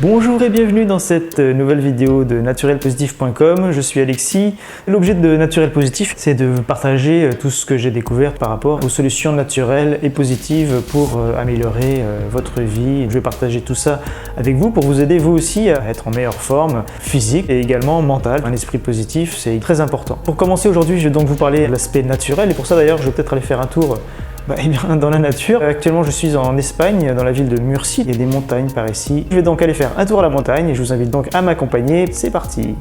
Bonjour et bienvenue dans cette nouvelle vidéo de naturelpositif.com. Je suis Alexis. L'objet de Naturel Positif, c'est de vous partager tout ce que j'ai découvert par rapport aux solutions naturelles et positives pour améliorer votre vie. Je vais partager tout ça avec vous pour vous aider vous aussi à être en meilleure forme physique et également mentale. Un esprit positif, c'est très important. Pour commencer aujourd'hui, je vais donc vous parler de l'aspect naturel et pour ça d'ailleurs, je vais peut-être aller faire un tour dans la nature. Actuellement, je suis en Espagne, dans la ville de Murcie. Il y a des montagnes par ici. Je vais donc aller faire un tour à la montagne et je vous invite donc à m'accompagner. C'est parti!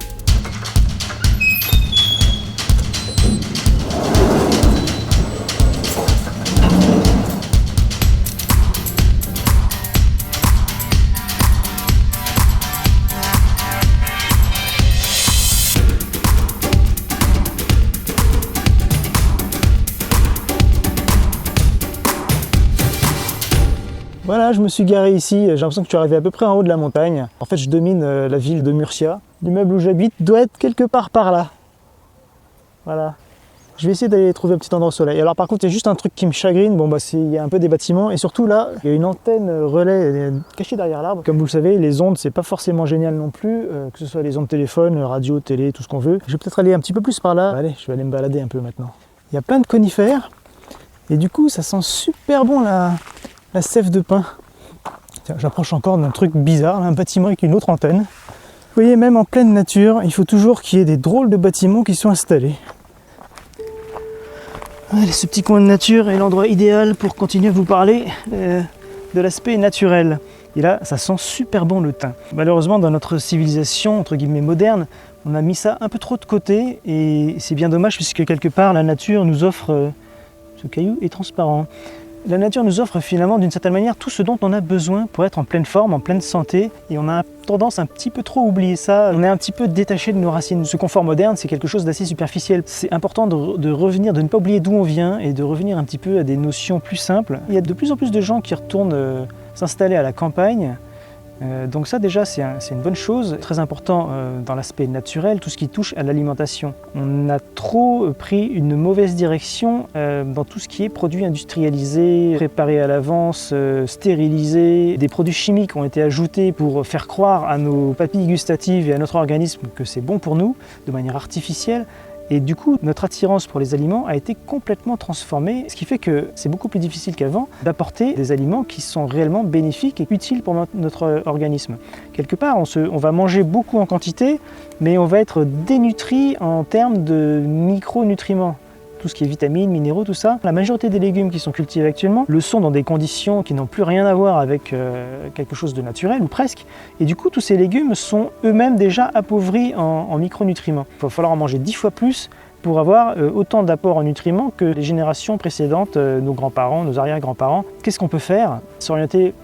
Voilà, je me suis garé ici, j'ai l'impression que je suis arrivé à peu près en haut de la montagne. En fait, je domine la ville de Murcia. L'immeuble où j'habite doit être quelque part par là. Voilà. Je vais essayer d'aller trouver un petit endroit au soleil. Alors par contre, il y a juste un truc qui me chagrine. Il y a un peu des bâtiments et surtout là, il y a une antenne relais cachée derrière l'arbre. Comme vous le savez, les ondes, c'est pas forcément génial non plus, que ce soit les ondes téléphone, radio, télé, tout ce qu'on veut. Je vais peut-être aller un petit peu plus par là. Allez, je vais aller me balader un peu maintenant. Il y a plein de conifères et du coup, ça sent super bon la sève de pin. Tiens, j'approche encore d'un truc bizarre, un bâtiment avec une autre antenne. Vous voyez, même en pleine nature, il faut toujours qu'il y ait des drôles de bâtiments qui sont installés. Allez, ce petit coin de nature est l'endroit idéal pour continuer à vous parler de l'aspect naturel. Et là, ça sent super bon le thym. Malheureusement, dans notre civilisation, entre guillemets moderne, on a mis ça un peu trop de côté et c'est bien dommage puisque quelque part, la nature nous offre... ce caillou est transparent. La nature nous offre finalement d'une certaine manière tout ce dont on a besoin pour être en pleine forme, en pleine santé et on a tendance un petit peu trop à oublier ça. On est un petit peu détaché de nos racines. Ce confort moderne, c'est quelque chose d'assez superficiel. C'est important de revenir, de ne pas oublier d'où on vient et de revenir un petit peu à des notions plus simples. Il y a de plus en plus de gens qui retournent s'installer à la campagne. Donc ça déjà c'est une bonne chose, très important dans l'aspect naturel, tout ce qui touche à l'alimentation. On a trop pris une mauvaise direction dans tout ce qui est produits industrialisés, préparés à l'avance, stérilisés. Des produits chimiques ont été ajoutés pour faire croire à nos papilles gustatives et à notre organisme que c'est bon pour nous, de manière artificielle. Et du coup, notre attirance pour les aliments a été complètement transformée, ce qui fait que c'est beaucoup plus difficile qu'avant d'apporter des aliments qui sont réellement bénéfiques et utiles pour notre organisme. Quelque part, on va manger beaucoup en quantité, mais on va être dénutri en termes de micronutriments. Tout ce qui est vitamines, minéraux, tout ça. La majorité des légumes qui sont cultivés actuellement le sont dans des conditions qui n'ont plus rien à voir avec quelque chose de naturel, ou presque. Et du coup, tous ces légumes sont eux-mêmes déjà appauvris en micronutriments. Il va falloir en manger 10 fois plus pour avoir autant d'apport en nutriments que les générations précédentes, nos grands-parents, nos arrière-grands-parents. Qu'est-ce qu'on peut faire? S'orienter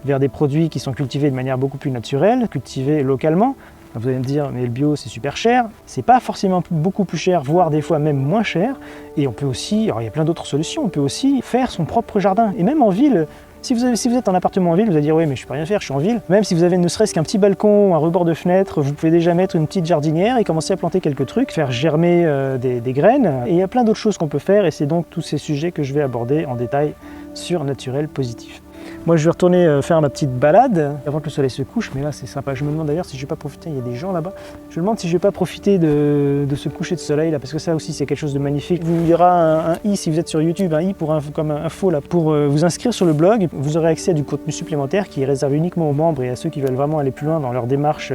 vers des produits qui sont cultivés de manière beaucoup plus naturelle, cultivés localement. Vous allez me dire, mais le bio c'est super cher. C'est pas forcément beaucoup plus cher, voire des fois même moins cher. Et on peut aussi, alors il y a plein d'autres solutions, on peut aussi faire son propre jardin. Et même en ville, si vous êtes en appartement en ville, vous allez dire, oui mais je peux rien faire, je suis en ville. Même si vous avez ne serait-ce qu'un petit balcon, un rebord de fenêtre, vous pouvez déjà mettre une petite jardinière et commencer à planter quelques trucs, faire germer des graines. Et il y a plein d'autres choses qu'on peut faire et c'est donc tous ces sujets que je vais aborder en détail sur Naturel Positif. Moi je vais retourner faire ma petite balade avant que le soleil se couche, mais là c'est sympa. Je me demande d'ailleurs si je vais pas profiter, il y a des gens là-bas, je me demande si je vais pas profiter de ce coucher de soleil là, parce que ça aussi c'est quelque chose de magnifique. Il y aura un i si vous êtes sur YouTube, un i pour comme info là, pour vous inscrire sur le blog. Vous aurez accès à du contenu supplémentaire qui est réservé uniquement aux membres et à ceux qui veulent vraiment aller plus loin dans leur démarche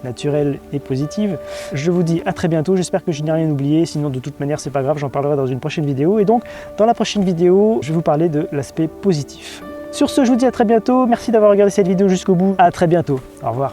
naturelle et positive. Je vous dis à très bientôt, j'espère que je n'ai rien oublié, sinon de toute manière c'est pas grave, j'en parlerai dans une prochaine vidéo. Et donc dans la prochaine vidéo, je vais vous parler de l'aspect positif. Sur ce, je vous dis à très bientôt. Merci d'avoir regardé cette vidéo jusqu'au bout. À très bientôt. Au revoir.